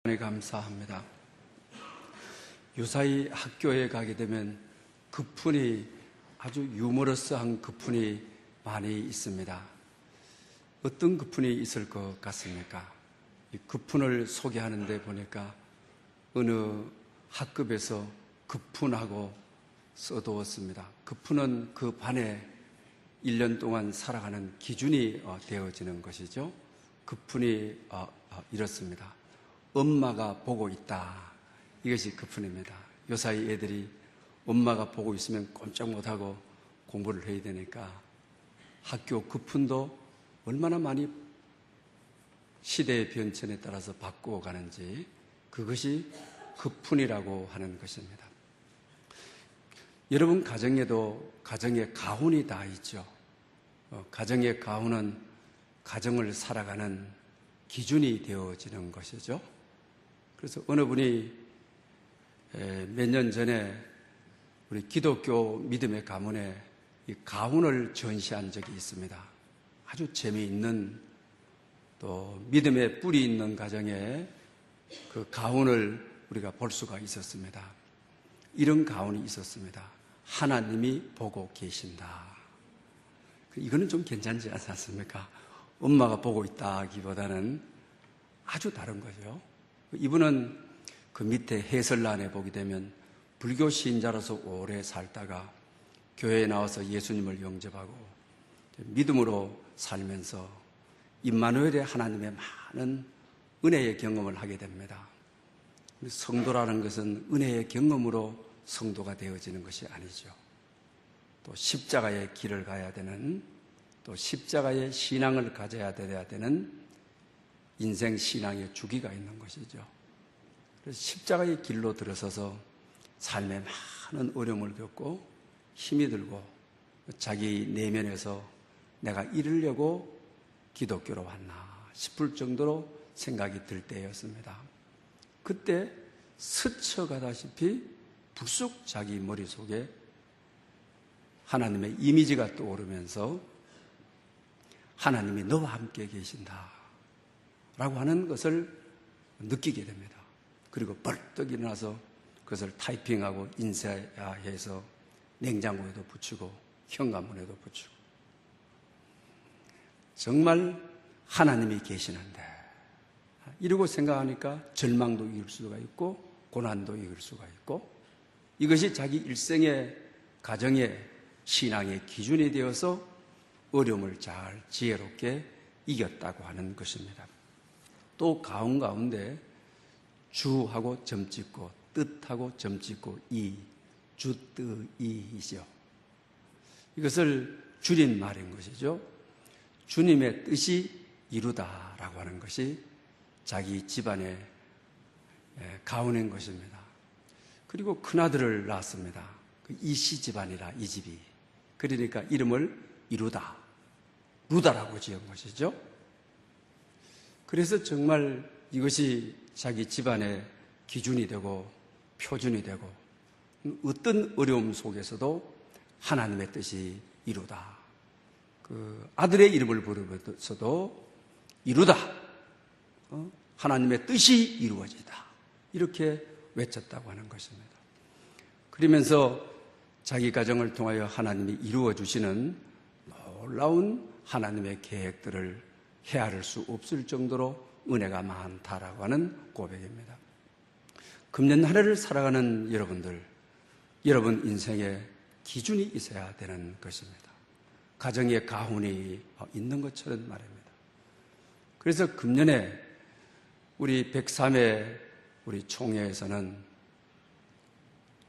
감사합니다. 유사히 학교에 가게 되면 급훈이 아주 유머러스한 급훈이 많이 있습니다. 어떤 급훈이 있을 것 같습니까? 이 급훈을 소개하는데 보니까 어느 학급에서 급훈하고 써두었습니다. 급훈은 그 반에 1년 동안 살아가는 기준이 되어지는 것이죠. 급훈이 이렇습니다. 엄마가 보고 있다. 이것이 급훈입니다. 요사이 애들이 엄마가 보고 있으면 꼼짝 못하고 공부를 해야 되니까 학교 급훈도 얼마나 많이 시대의 변천에 따라서 바꾸어 가는지, 그것이 급훈이라고 하는 것입니다. 여러분 가정에도 가정의 가훈이 다 있죠. 가정의 가훈은 가정을 살아가는 기준이 되어지는 것이죠. 그래서 어느 분이 몇 년 전에 우리 기독교 믿음의 가문에 이 가훈을 전시한 적이 있습니다. 아주 재미있는, 또 믿음의 뿌리 있는 가정에 그 가훈을 우리가 볼 수가 있었습니다. 이런 가훈이 있었습니다. 하나님이 보고 계신다. 이거는 좀 괜찮지 않습니까? 엄마가 보고 있다 하기보다는 아주 다른 거죠. 이분은 그 밑에 해설란에 보게 되면 불교 신자로서 오래 살다가 교회에 나와서 예수님을 영접하고 믿음으로 살면서 임마누엘의 하나님의 많은 은혜의 경험을 하게 됩니다. 성도라는 것은 은혜의 경험으로 성도가 되어지는 것이 아니죠. 또 십자가의 길을 가야 되는, 또 십자가의 신앙을 가져야 되는 인생 신앙의 주기가 있는 것이죠. 그래서 십자가의 길로 들어서서 삶에 많은 어려움을 겪고 힘이 들고 자기 내면에서 내가 이루려고 기독교로 왔나 싶을 정도로 생각이 들 때였습니다. 그때 스쳐가다시피 불쑥 자기 머릿속에 하나님의 이미지가 떠오르면서 하나님이 너와 함께 계신다 라고 하는 것을 느끼게 됩니다. 그리고 벌떡 일어나서 그것을 타이핑하고 인쇄해서 냉장고에도 붙이고 현관문에도 붙이고, 정말 하나님이 계시는데 이러고 생각하니까 절망도 이길 수가 있고 고난도 이길 수가 있고, 이것이 자기 일생의 가정의 신앙의 기준이 되어서 어려움을 잘 지혜롭게 이겼다고 하는 것입니다. 또 가운 가운데 주하고 점 찍고 뜻하고 점 찍고 주뜻이죠. 이것을 줄인 말인 것이죠. 주님의 뜻이 이루다라고 하는 것이 자기 집안의 가훈인 것입니다. 그리고 큰아들을 낳았습니다. 이씨 집안이라, 이 집이. 그러니까 이름을 이루다, 루다라고 지은 것이죠. 그래서 정말 이것이 자기 집안의 기준이 되고 표준이 되고, 어떤 어려움 속에서도 하나님의 뜻이 이루다. 그 아들의 이름을 부르면서도 이루다. 하나님의 뜻이 이루어지다. 이렇게 외쳤다고 하는 것입니다. 그러면서 자기 가정을 통하여 하나님이 이루어 주시는 놀라운 하나님의 계획들을 헤아릴 수 없을 정도로 은혜가 많다라고 하는 고백입니다. 금년 한 해를 살아가는 여러분들, 여러분 인생에 기준이 있어야 되는 것입니다. 가정의 가훈이 있는 것처럼 말입니다. 그래서 금년에 우리 103회 우리 총회에서는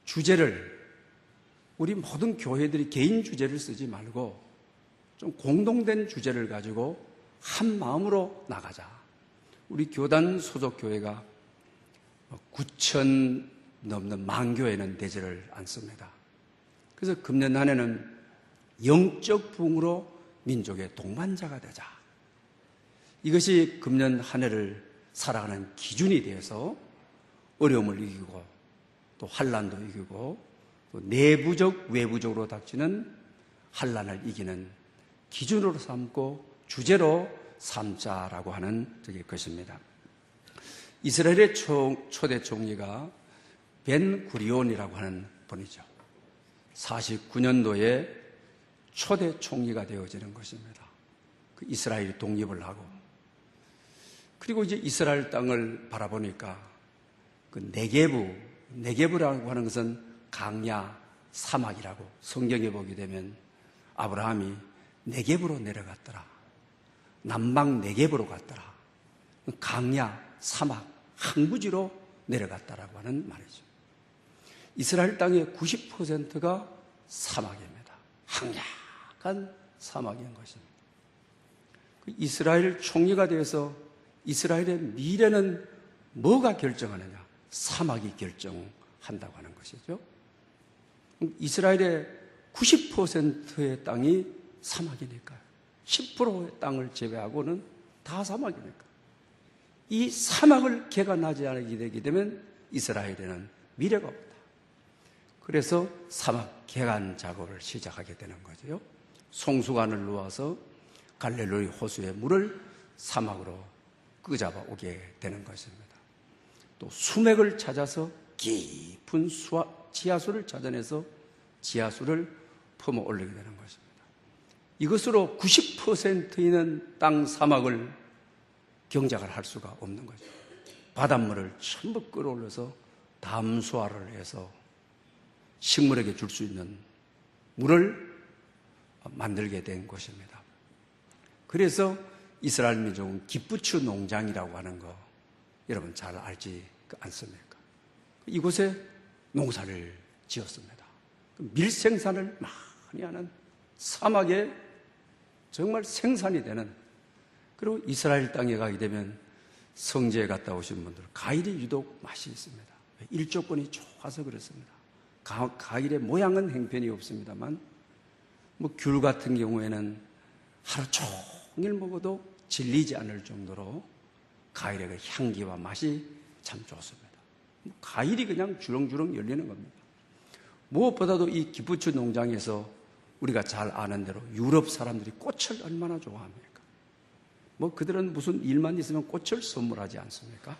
주제를, 우리 모든 교회들이 개인 주제를 쓰지 말고 좀 공동된 주제를 가지고 한 마음으로 나가자. 우리 교단 소속 교회가 9천 넘는 만교회는 되지를 않습니다. 그래서 금년 한 해는 영적 부흥으로 민족의 동반자가 되자. 이것이 금년 한 해를 살아가는 기준이 되어서 어려움을 이기고 또 환난도 이기고 또 내부적 외부적으로 닥치는 환난을 이기는 기준으로 삼고 주제로 삼자라고 하는 것입니다. 이스라엘의 초대 총리가 벤 구리온이라고 하는 분이죠. 49년도에 초대 총리가 되어지는 것입니다. 그 이스라엘이 독립을 하고, 그리고 이제 이스라엘 땅을 바라보니까 그 네게브라고 하는 것은 강야, 사막이라고 성경에 보게 되면 아브라함이 네게브로 내려갔더라. 남방 네게브로 갔더라. 강야, 사막, 항구지로 내려갔다라고 하는 말이죠. 이스라엘 땅의 90%가 사막입니다. 한약한 사막인 것입니다. 이스라엘 총리가 되어서 이스라엘의 미래는 뭐가 결정하느냐? 사막이 결정한다고 하는 것이죠. 이스라엘의 90%의 땅이 사막이니까요. 10%의 땅을 제외하고는 다 사막이니까. 이 사막을 개간하지 않게 되게 되면 이스라엘에는 미래가 없다. 그래서 사막 개간 작업을 시작하게 되는 거죠. 송수관을 놓아서 갈릴리 호수의 물을 사막으로 끄잡아 오게 되는 것입니다. 또 수맥을 찾아서 깊은 지하수를 찾아내서 지하수를 품어 올리게 되는 것입니다. 이것으로 90% 있는 땅 사막을 경작을 할 수가 없는 거죠. 바닷물을 전부 끌어올려서 담수화를 해서 식물에게 줄 수 있는 물을 만들게 된 것입니다. 그래서 이스라엘 민족은 기쁘추 농장이라고 하는 거 여러분 잘 알지 않습니까? 이곳에 농사를 지었습니다. 밀생산을 많이 하는 사막에 정말 생산이 되는, 그리고 이스라엘 땅에 가게 되면 성지에 갔다 오신 분들 과일이 유독 맛이 있습니다. 일조권이 좋아서 그렇습니다. 과일의 모양은 형편이 없습니다만 귤 같은 경우에는 하루 종일 먹어도 질리지 않을 정도로 과일의 그 향기와 맛이 참 좋습니다. 과일이 그냥 주렁주렁 열리는 겁니다. 무엇보다도 이 기프추 농장에서 우리가 잘 아는 대로 유럽 사람들이 꽃을 얼마나 좋아합니까? 그들은 무슨 일만 있으면 꽃을 선물하지 않습니까?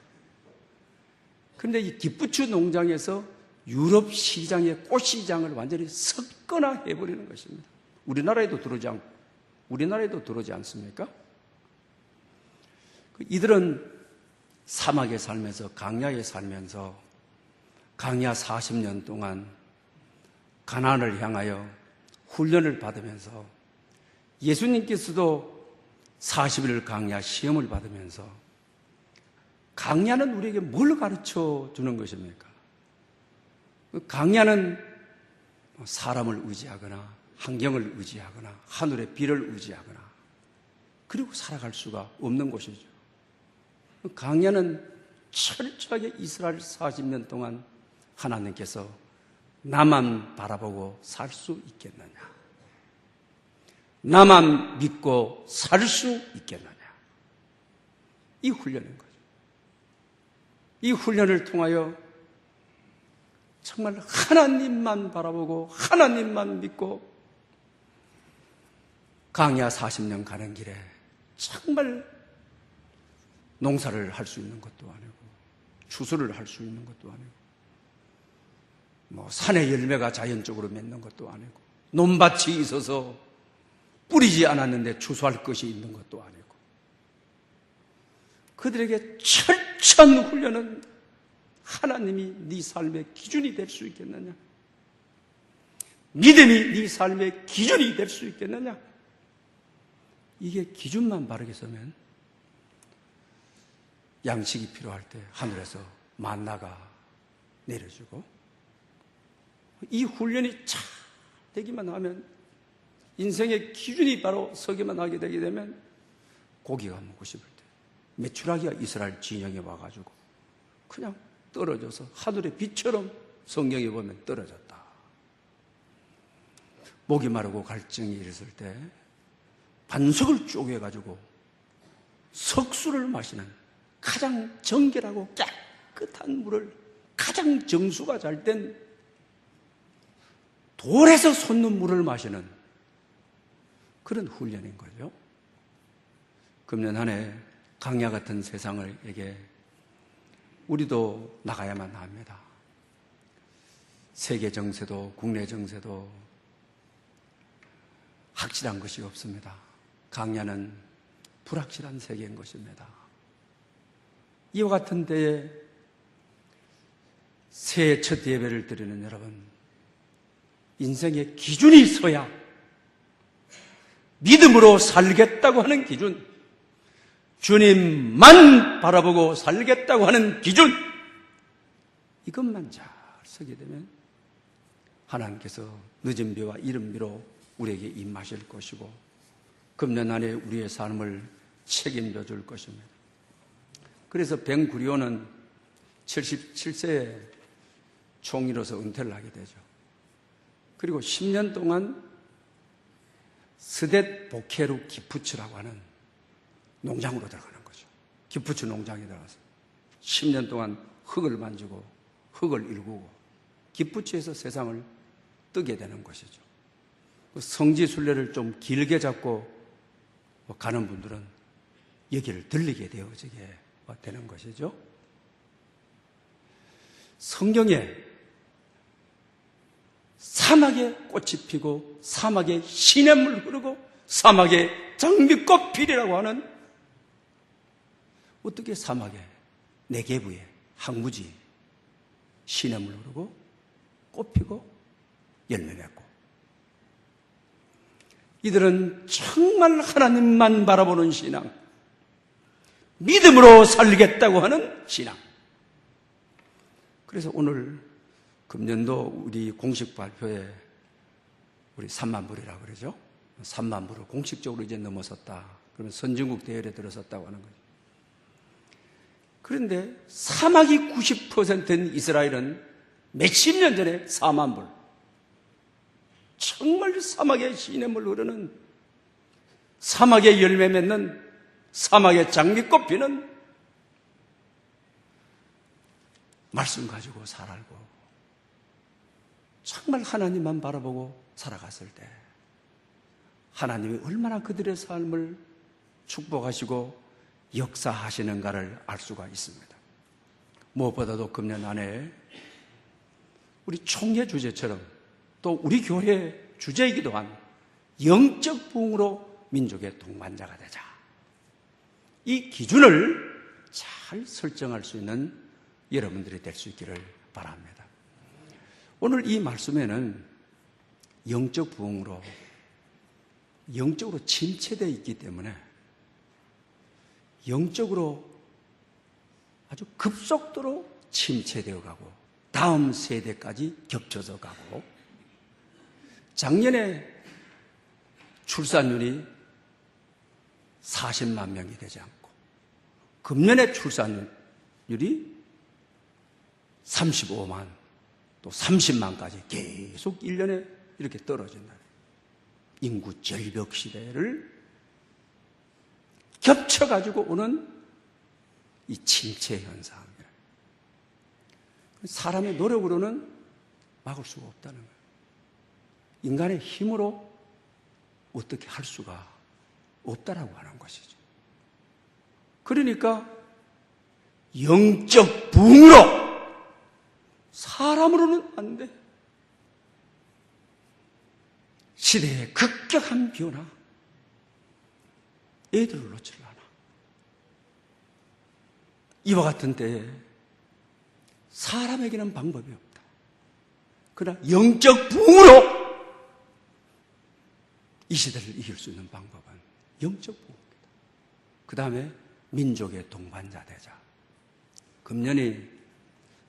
그런데 이 기프추 농장에서 유럽 시장의 꽃 시장을 완전히 섞거나 해버리는 것입니다. 우리나라에도 들어오지 않습니까? 이들은 사막에 살면서, 강야에 살면서 강야 40년 동안 가나안을 향하여 훈련을 받으면서, 예수님께서도 40일 강야 시험을 받으면서, 강야는 우리에게 뭘 가르쳐 주는 것입니까? 강야는 사람을 의지하거나 환경을 의지하거나 하늘의 비를 의지하거나 그리고 살아갈 수가 없는 곳이죠. 강야는 철저하게 이스라엘 40년 동안 하나님께서 나만 바라보고 살 수 있겠느냐, 나만 믿고 살 수 있겠느냐, 이 훈련인 거죠. 이 훈련을 통하여 정말 하나님만 바라보고 하나님만 믿고 강야 40년 가는 길에 정말 농사를 할 수 있는 것도 아니고 추수를 할 수 있는 것도 아니고 산의 열매가 자연적으로 맺는 것도 아니고 논밭이 있어서 뿌리지 않았는데 추수할 것이 있는 것도 아니고, 그들에게 철저한 훈련은 하나님이 네 삶의 기준이 될 수 있겠느냐? 믿음이 네 삶의 기준이 될 수 있겠느냐? 이게 기준만 바르게 서면 양식이 필요할 때 하늘에서 만나가 내려주고, 이 훈련이 잘 되기만 하면, 인생의 기준이 바로 서기만 하게 되게 되면 고기가 먹고 싶을 때 메추라기가 이스라엘 진영에 와가지고 그냥 떨어져서 하늘의 빛처럼 성경에 보면 떨어졌다. 목이 마르고 갈증이 일었을 때 반석을 쪼개가지고 석수를 마시는, 가장 정결하고 깨끗한 물을, 가장 정수가 잘 된 돌에서 솟는 물을 마시는 그런 훈련인 거죠. 금년 한 해 강야 같은 세상에게 우리도 나가야만 합니다. 세계 정세도 국내 정세도 확실한 것이 없습니다. 강야는 불확실한 세계인 것입니다. 이와 같은 때에 새해 첫 예배를 드리는 여러분, 인생의 기준이 있어야 믿음으로 살겠다고 하는 기준, 주님만 바라보고 살겠다고 하는 기준, 이것만 잘 서게 되면 하나님께서 늦은 비와 이른 비로 우리에게 임하실 것이고 금년 안에 우리의 삶을 책임져 줄 것입니다. 그래서 벵구리온은 77세에 총리로서 은퇴를 하게 되죠. 그리고 10년 동안 스뎃 보케루 기프츠라고 하는 농장으로 들어가는 거죠. 기프츠 농장에 들어가서 10년 동안 흙을 만지고 흙을 일구고 기프츠에서 세상을 뜨게 되는 것이죠. 성지순례를 좀 길게 잡고 가는 분들은 여기를 들리게 되어지게 되는 것이죠. 성경에 사막에 꽃이 피고 사막에 시냇물 흐르고 사막에 장미꽃 피리라고 하는, 어떻게 사막에 네게부에 항무지 시냇물 흐르고 꽃 피고 열매 맺고, 이들은 정말 하나님만 바라보는 신앙, 믿음으로 살겠다고 하는 신앙. 그래서 오늘 금년도 우리 공식 발표에 우리 3만 불이라고 그러죠. 3만 불을 공식적으로 이제 넘어섰다. 그러면 선진국 대열에 들어섰다고 하는 거죠. 그런데 사막이 90%인 이스라엘은 몇십 년 전에 4만 불, 정말 사막에 시냇물 흐르는, 사막에 열매 맺는, 사막에 장미꽃 피는 말씀 가지고 살고 정말 하나님만 바라보고 살아갔을 때 하나님이 얼마나 그들의 삶을 축복하시고 역사하시는가를 알 수가 있습니다. 무엇보다도 금년 안에 우리 총회 주제처럼 또 우리 교회의 주제이기도 한 영적 부흥으로 민족의 동반자가 되자, 이 기준을 잘 설정할 수 있는 여러분들이 될 수 있기를 바랍니다. 오늘 이 말씀에는 영적 부흥으로, 영적으로 침체되어 있기 때문에 영적으로 아주 급속도로 침체되어 가고 다음 세대까지 겹쳐져 가고, 작년에 출산율이 40만 명이 되지 않고 금년에 출산율이 35만 또 30만까지 계속 1년에 이렇게 떨어진다. 인구 절벽 시대를 겹쳐가지고 오는 이 침체 현상입니다. 사람의 노력으로는 막을 수가 없다는 거예요. 인간의 힘으로 어떻게 할 수가 없다라고 하는 것이죠. 그러니까 영적 부흥으로, 사람으로는 안 돼. 시대의 급격한 변화, 애들을 놓치려 하나. 이와 같은 때에 사람에게는 방법이 없다. 그러나 영적 부흥으로 이 시대를 이길 수 있는 방법은 영적 부흥입니다. 그 다음에 민족의 동반자 되자. 금년이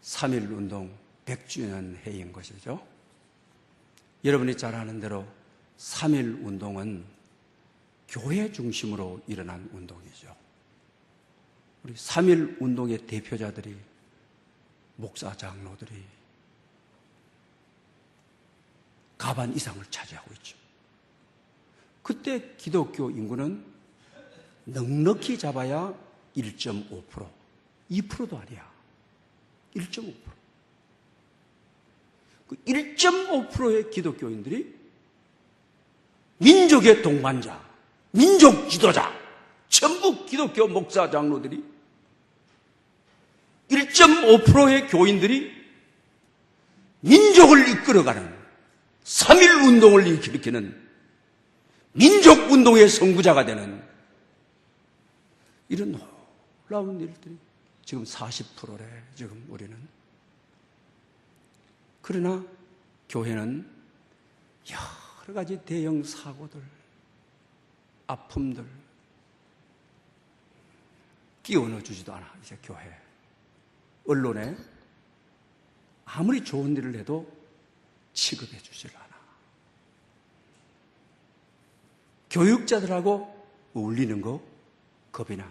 3.1운동 100주년 해인 것이죠. 여러분이 잘 아는 대로 3.1운동은 교회 중심으로 일어난 운동이죠. 우리 3.1운동의 대표자들이, 목사 장로들이 가반 이상을 차지하고 있죠. 그때 기독교 인구는 넉넉히 잡아야 1.5%, 2%도 아니야. 1.5%. 그 1.5%의 기독교인들이 민족의 동반자, 민족 지도자, 전부 기독교 목사 장로들이 1.5%의 교인들이 민족을 이끌어가는 3.1 운동을 일으키는 민족운동의 선구자가 되는 이런 놀라운 일들이 지금 40%래, 지금 우리는. 그러나 교회는 여러 가지 대형 사고들, 아픔들 끼워 넣어주지도 않아, 이제 교회. 언론에 아무리 좋은 일을 해도 취급해 주질 않아. 교육자들하고 어울리는 거 겁이나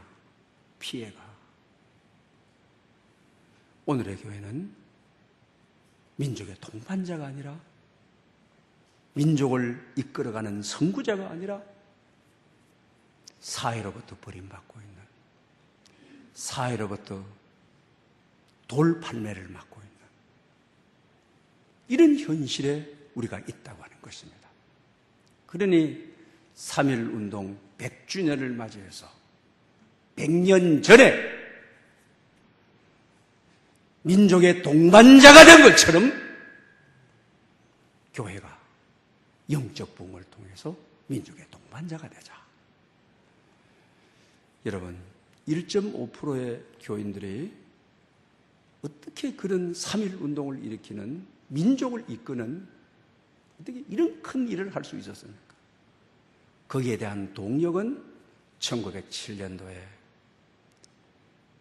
피해가. 오늘의 교회는 민족의 동반자가 아니라, 민족을 이끌어가는 선구자가 아니라 사회로부터 버림받고 있는, 사회로부터 돌팔매를 맞고 있는 이런 현실에 우리가 있다고 하는 것입니다. 그러니 3.1운동 100주년을 맞이해서 100년 전에 민족의 동반자가 된 것처럼 교회가 영적 부흥을 통해서 민족의 동반자가 되자. 여러분, 1.5%의 교인들이 어떻게 그런 3.1운동을 일으키는, 민족을 이끄는 어떻게 이런 큰 일을 할 수 있었습니까? 거기에 대한 동력은 1907년도에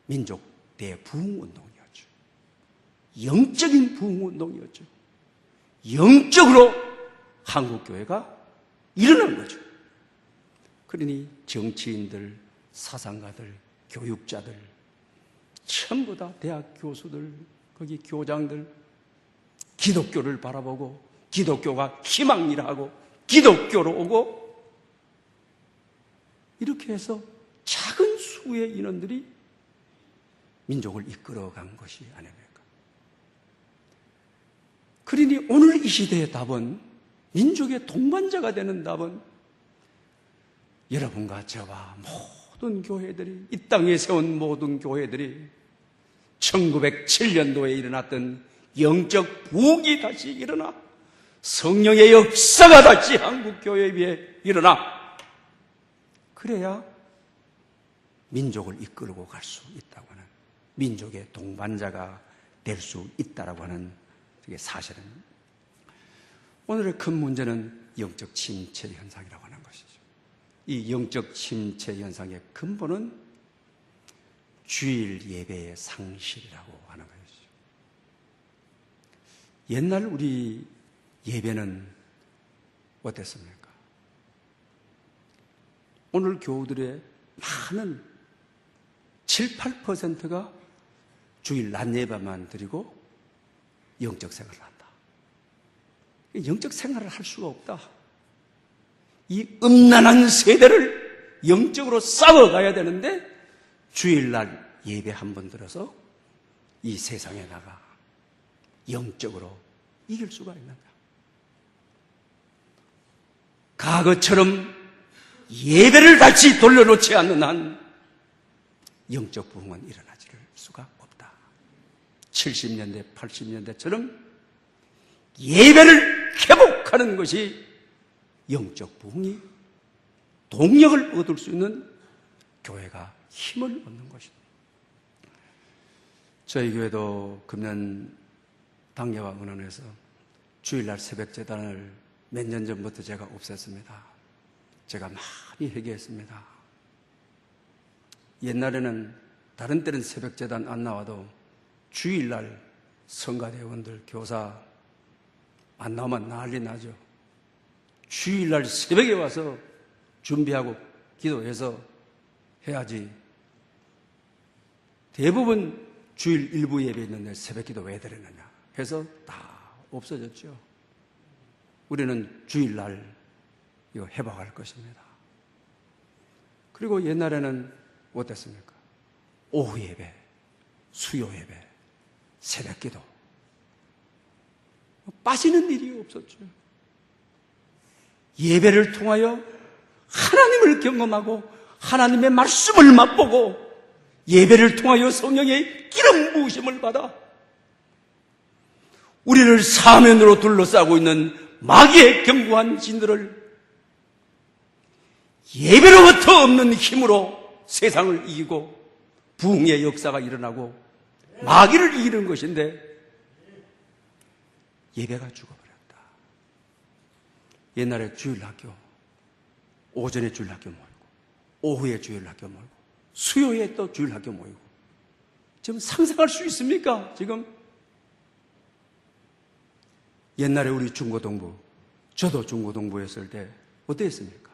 민족 대부흥운동이었죠. 영적인 부흥운동이었죠. 영적으로 한국교회가 일어난 거죠. 그러니 정치인들, 사상가들, 교육자들, 전부 다 대학 교수들, 거기 교장들, 기독교를 바라보고 기독교가 희망이라고 기독교로 오고, 이렇게 해서 작은 수의 인원들이 민족을 이끌어간 것이 아닙니까? 그러니 오늘 이 시대의 답은, 민족의 동반자가 되는 답은 여러분과 저와 모든 교회들이, 이 땅에 세운 모든 교회들이 1907년도에 일어났던 영적 부흥이 다시 일어나, 성령의 역사가 다시 한국교회 위에 일어나, 그래야 민족을 이끌고 갈 수 있다고 하는, 민족의 동반자가 될 수 있다고 하는 그게 사실은. 오늘의 큰 문제는 영적 침체 현상이라고 하는 것이죠. 이 영적 침체 현상의 근본은 주일 예배의 상실이라고 하는 것이죠. 옛날 우리 예배는 어땠습니까? 오늘 교우들의 많은 7, 8%가 주일 낮 예배만 드리고 영적 생활을 한다. 영적 생활을 할 수가 없다. 이 음란한 세대를 영적으로 싸워가야 되는데 주일날 예배 한 번 들어서 이 세상에 나가 영적으로 이길 수가 있는가? 과거처럼 예배를 다시 돌려놓지 않는 한 영적 부흥은 일어나질 수가 없다. 70년대, 80년대처럼 예배를 회복하는 것이 영적 부흥이 동력을 얻을 수 있는 교회가 힘을 얻는 것이다. 저희 교회도 금년 당회와 문안에서 주일날 새벽재단을 몇 년 전부터 제가 없앴습니다. 제가 많이 회개했습니다. 옛날에는 다른 때는 새벽재단 안 나와도 주일날 성가대원들, 교사 안 나오면 난리 나죠. 주일날 새벽에 와서 준비하고 기도해서 해야지. 대부분 주일 일부 예배 있는데 새벽 기도 왜 드리느냐 해서 다 없어졌죠. 우리는 주일날 이거 회복할 것입니다. 그리고 옛날에는 어땠습니까? 오후 예배, 수요 예배, 새벽 기도. 빠지는 일이 없었죠. 예배를 통하여 하나님을 경험하고 하나님의 말씀을 맛보고 예배를 통하여 성령의 기름 부으심을 받아 우리를 사면으로 둘러싸고 있는 마귀의 견고한 진들을 예배로부터 없는 힘으로 세상을 이기고 부흥의 역사가 일어나고 마귀를 이기는 것인데 예배가 죽어버렸다. 옛날에 주일학교, 오전에 주일학교 모이고 오후에 주일학교 모이고 수요일에 또 주일학교 모이고 지금 상상할 수 있습니까? 지금 옛날에 우리 중고등부, 저도 중고등부였을 때 어땠습니까?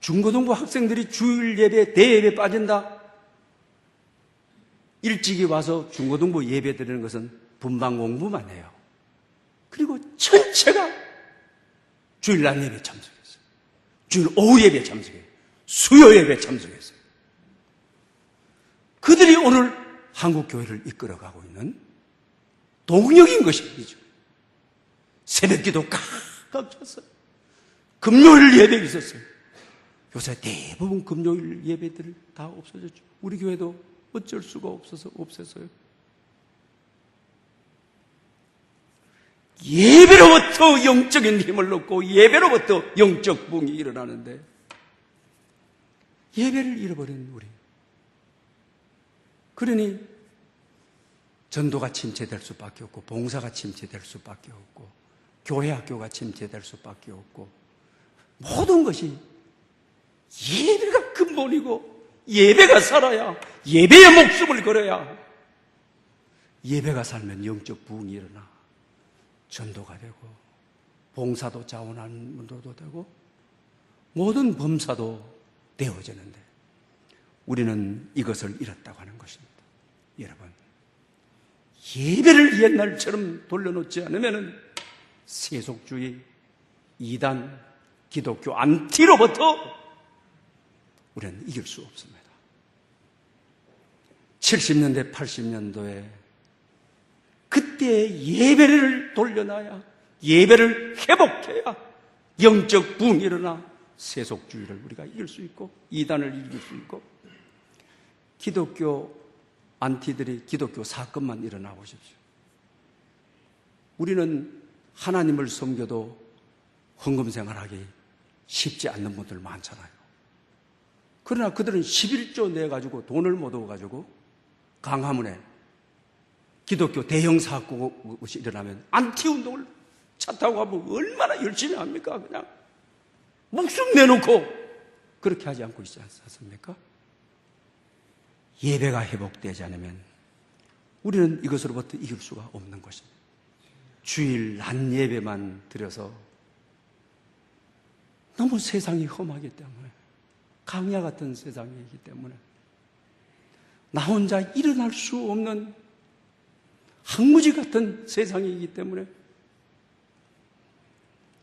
중고등부 학생들이 주일 예배, 대예배 빠진다? 일찍이 와서 중고등부 예배 드리는 것은 분방 공부만 해요. 그리고 전체가 주일 날 예배 참석했어요. 주일 오후 예배 참석해요. 수요 예배 참석했어요. 그들이 오늘 한국 교회를 이끌어가고 있는 동력인 것이죠. 새벽 기도 깍깍 쳤어요. 금요일 예배 있었어요. 요새 대부분 금요일 예배들 다 없어졌죠. 우리 교회도 어쩔 수가 없어서 없애서요. 예배로부터 영적인 힘을 얻고 예배로부터 영적 부흥이 일어나는데 예배를 잃어버린 우리. 그러니 전도가 침체될 수밖에 없고 봉사가 침체될 수밖에 없고 교회 학교가 침체될 수밖에 없고 모든 것이 예배가 근본이고 예배가 살아야 예배의 목숨을 걸어야 예배가 살면 영적 부흥이 일어나 전도가 되고 봉사도 자원하는 문도도 되고 모든 범사도 되어지는데 우리는 이것을 잃었다고 하는 것입니다. 여러분, 예배를 옛날처럼 돌려놓지 않으면 세속주의, 이단, 기독교 안티로부터 우리는 이길 수 없습니다. 70년대, 80년도에 그때 예배를 돌려놔야, 예배를 회복해야 영적 부흥이 일어나 세속주의를 우리가 이길 수 있고 이단을 이길 수 있고 기독교 안티들이 기독교 사건만 일어나 보십시오. 우리는 하나님을 섬겨도 헌금 생활하기 쉽지 않는 분들 많잖아요. 그러나 그들은 11조 내가지고 돈을 못 얻어가지고 강화문에 기독교 대형 사건이 일어나면 안티운동을 차 타고 가면 얼마나 열심히 합니까? 그냥 목숨 내놓고 그렇게 하지 않고 있지 않습니까? 예배가 회복되지 않으면 우리는 이것으로부터 이길 수가 없는 것입니다. 주일 낮 예배만 드려서 너무 세상이 험하기 때문에 강야 같은 세상이기 때문에 나 혼자 일어날 수 없는 항무지 같은 세상이기 때문에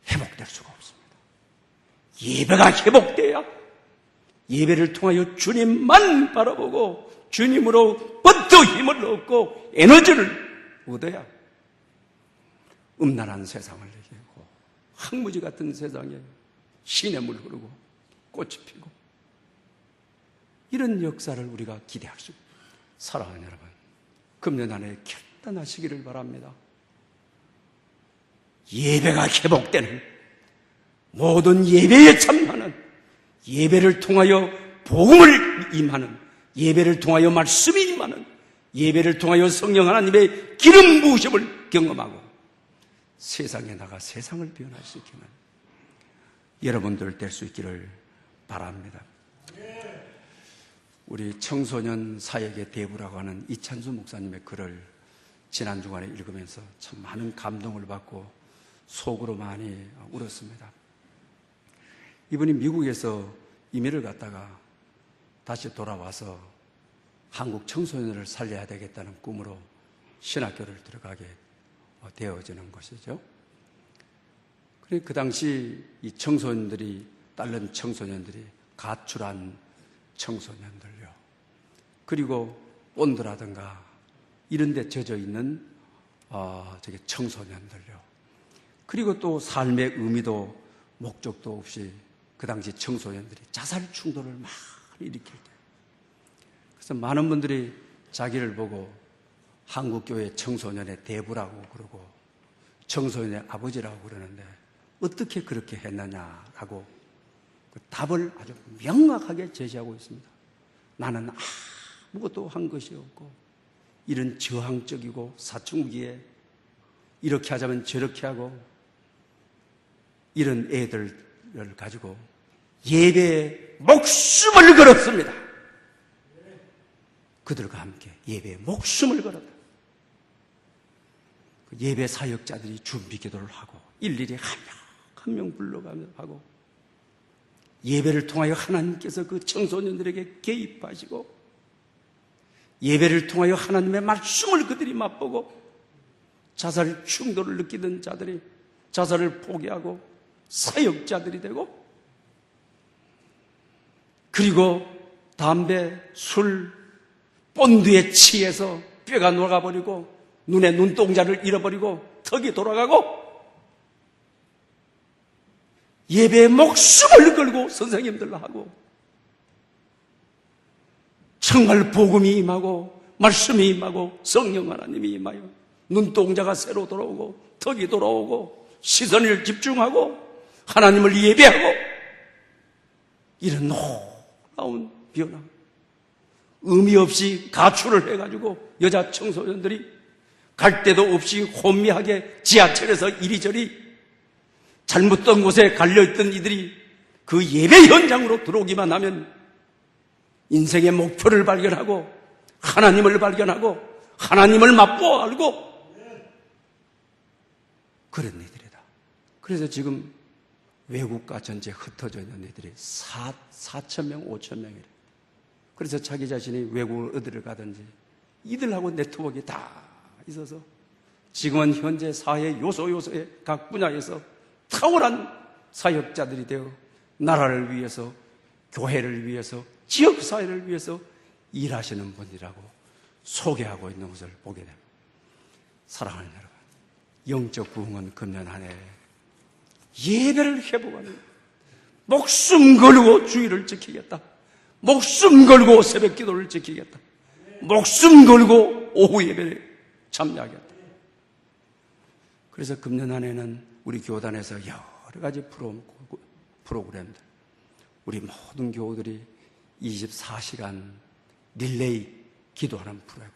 회복될 수가 없습니다. 예배가 회복돼야 예배를 통하여 주님만 바라보고 주님으로부터 힘을 얻고 에너지를 얻어야 음란한 세상을 이기고 항무지 같은 세상에 시냇물 흐르고 꽃이 피고 이런 역사를 우리가 기대할 수 있습니다. 사랑하는 여러분, 금년 한 해 결단하시기를 바랍니다. 예배가 회복되는 모든 예배에 참여하는 예배를 통하여 복음을 임하는 예배를 통하여 말씀이 임하는 예배를 통하여 성령 하나님의 기름 부으심을 경험하고 세상에 나가 세상을 변화시키는 여러분들 될 수 있기를 바랍니다. 우리 청소년 사역의 대부라고 하는 이찬수 목사님의 글을 지난 주간에 읽으면서 참 많은 감동을 받고 속으로 많이 울었습니다. 이분이 미국에서 이민을 갔다가 다시 돌아와서 한국 청소년을 살려야 되겠다는 꿈으로 신학교를 들어가게 되어지는 것이죠. 그 당시 이 청소년들이, 딸른 청소년들이 가출한 청소년들요. 그리고 본드라든가 이런 데 젖어 있는 청소년들요. 그리고 또 삶의 의미도 목적도 없이 그 당시 청소년들이 자살 충동을 막 일으킬 때 그래서 많은 분들이 자기를 보고 한국교회 청소년의 대부라고 그러고 청소년의 아버지라고 그러는데 어떻게 그렇게 했느냐라고 그 답을 아주 명확하게 제시하고 있습니다. 나는 아무것도 한 것이 없고 이런 저항적이고 사춘기에 이렇게 하자면 저렇게 하고 이런 애들을 가지고 예배에 목숨을 걸었습니다. 그들과 함께 예배에 목숨을 걸었다. 예배 사역자들이 준비 기도를 하고 일일이 한 명 한 명 불러가며 하고 예배를 통하여 하나님께서 그 청소년들에게 개입하시고 예배를 통하여 하나님의 말씀을 그들이 맛보고 자살 충돌을 느끼던 자들이 자살을 포기하고 사역자들이 되고 그리고 담배, 술, 본드에 취해서 뼈가 녹아버리고 눈에 눈동자를 잃어버리고 턱이 돌아가고 예배에 목숨을 걸고 선생님들로 하고 정말 복음이 임하고 말씀이 임하고 성령 하나님이 임하여 눈동자가 새로 돌아오고 턱이 돌아오고 시선을 집중하고 하나님을 예배하고 이런 놀라운 변화 의미 없이 가출을 해가지고 여자 청소년들이 갈 데도 없이 혼미하게 지하철에서 이리저리 잘못된 곳에 갈려있던 이들이 그 예배 현장으로 들어오기만 하면 인생의 목표를 발견하고 하나님을 발견하고 하나님을 맛보아 알고 그런 이들이다. 그래서 지금 외국과 전체 흩어져 있는 이들이 4,000명, 5,000명이래. 그래서 자기 자신이 외국을 어디를 가든지 이들하고 네트워크가 다 있어서 지금은 현재 사회 요소요소의 각 분야에서 탁월한 사역자들이 되어 나라를 위해서 교회를 위해서 지역사회를 위해서 일하시는 분이라고 소개하고 있는 것을 보게 됩니다. 사랑하는 여러분, 영적 부흥은 금년 한 해 예배를 회복하는 목숨 걸고 주의를 지키겠다. 목숨 걸고 새벽 기도를 지키겠다. 목숨 걸고 오후 예배를 참여하겠다. 그래서 금년 한 해는 우리 교단에서 여러 가지 프로그램들 우리 모든 교우들이 24시간 릴레이 기도하는 프로그램,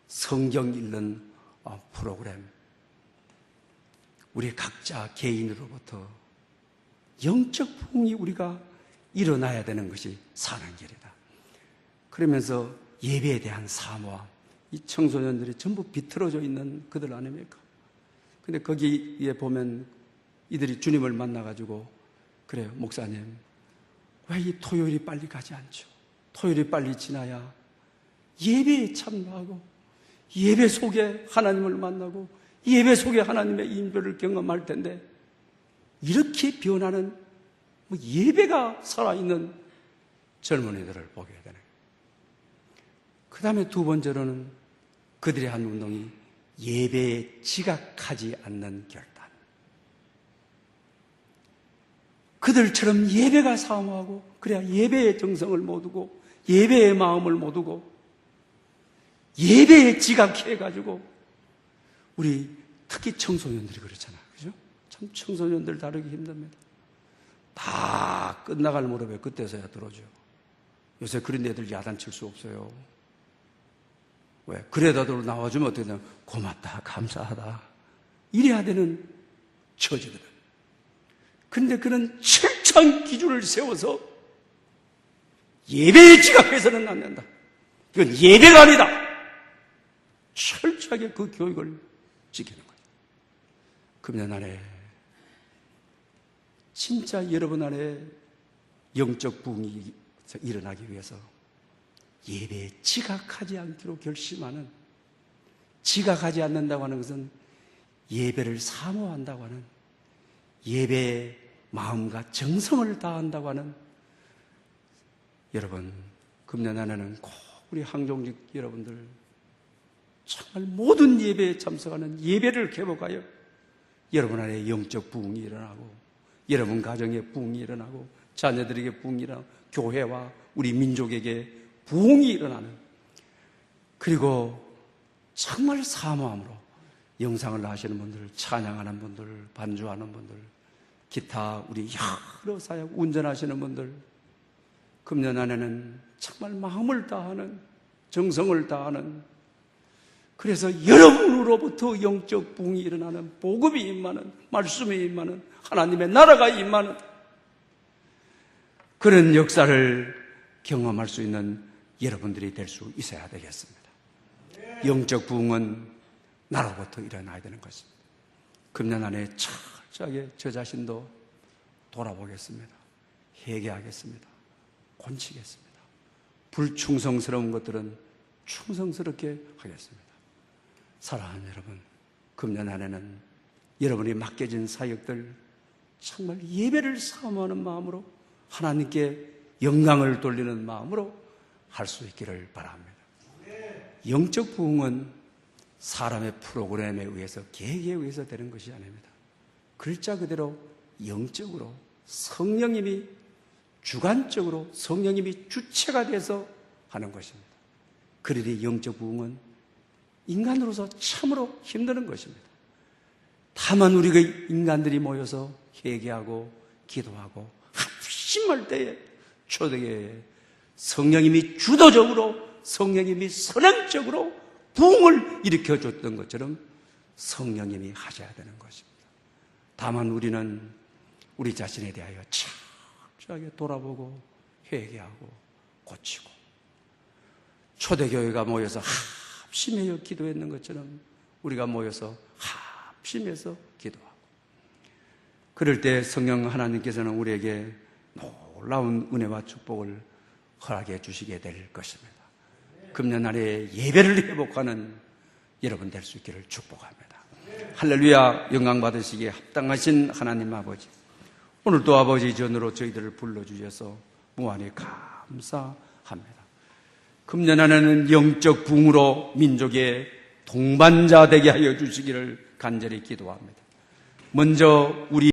성경 읽는 프로그램, 우리 각자 개인으로부터 영적 부흥이 우리가 일어나야 되는 것이 사는 길이다. 그러면서 예배에 대한 사모함, 이 청소년들이 전부 비틀어져 있는 그들 아닙니까? 근데 거기에 보면 이들이 주님을 만나가지고 그래요, 목사님 왜 이 토요일이 빨리 가지 않죠? 토요일이 빨리 지나야 예배에 참여하고 예배 속에 하나님을 만나고 예배 속에 하나님의 임재를 경험할 텐데 이렇게 변하는 예배가 살아있는 젊은이들을 보게 되네. 그 다음에 두 번째로는 그들의 한 운동이 예배에 지각하지 않는 결단. 그들처럼 예배가 사모하고 그래야 예배의 정성을 못 두고 예배의 마음을 못 두고 예배에 지각해가지고 우리 특히 청소년들이 그렇잖아요. 그죠? 참 청소년들 다루기 힘듭니다. 다 끝나갈 무렵에 그때서야 들어오죠. 요새 그런 애들 야단칠 수 없어요. 왜? 그래다도 나와주면 어떻게 되냐? 고맙다, 감사하다. 이래야 되는 처지거든. 근데 그런 철저한 기준을 세워서 예배에 지각해서는 안 된다. 이건 예배가 아니다. 철저하게 그 교육을 지키는 거예요. 금년 안에 진짜 여러분 안에 영적 부흥이 일어나기 위해서 예배에 지각하지 않기로 결심하는, 지각하지 않는다고 하는 것은 예배를 사모한다고 하는, 예배에 마음과 정성을 다한다고 하는, 여러분 금년 안에는 꼭 우리 항종직 여러분들 정말 모든 예배에 참석하는 예배를 회복하여 여러분 안에 영적 부흥이 일어나고 여러분 가정에 부흥이 일어나고 자녀들에게 부흥이 일어나고 교회와 우리 민족에게 부흥이 일어나는, 그리고 정말 사모함으로 영상을 하시는 분들, 찬양하는 분들, 반주하는 분들, 기타 우리 여러 사역 운전하시는 분들, 금년 안에는 정말 마음을 다하는, 정성을 다하는, 그래서 여러분으로부터 영적 부흥이 일어나는, 복음이 임하는, 말씀이 임하는, 하나님의 나라가 임하는 그런 역사를 경험할 수 있는 여러분들이 될 수 있어야 되겠습니다. 영적 부흥은 나로부터 일어나야 되는 것입니다. 금년 안에 철저하게 저 자신도 돌아보겠습니다. 회개하겠습니다. 고치겠습니다. 불충성스러운 것들은 충성스럽게 하겠습니다. 사랑하는 여러분, 금년 안에는 여러분이 맡겨진 사역들 정말 예배를 사모하는 마음으로, 하나님께 영광을 돌리는 마음으로 할 수 있기를 바랍니다. 영적 부흥은 사람의 프로그램에 의해서, 계획에 의해서 되는 것이 아닙니다. 글자 그대로 영적으로 성령님이 주관적으로, 성령님이 주체가 돼서 하는 것입니다. 그러니 영적 부흥은 인간으로서 참으로 힘든 것입니다. 다만 우리가 인간들이 모여서 회개하고 기도하고 합심할 때에, 초대교회에 성령님이 주도적으로, 성령님이 선행적으로 부흥을 일으켜줬던 것처럼 성령님이 하셔야 되는 것입니다. 다만 우리는 우리 자신에 대하여 철저하게 돌아보고 회개하고 고치고, 초대교회가 모여서 합심하여 기도했는 것처럼 우리가 모여서 합심해서 기도하고, 그럴 때 성령 하나님께서는 우리에게 놀라운 은혜와 축복을 허락해 주시게 될 것입니다. 금년 날에 예배를 회복하는 여러분 될 수 있기를 축복합니다. 할렐루야. 영광 받으시기에 합당하신 하나님 아버지, 오늘도 아버지 전으로 저희들을 불러주셔서 무한히 감사합니다. 금년 안에는 영적 부흥으로 민족의 동반자 되게 하여 주시기를 간절히 기도합니다. 먼저 우리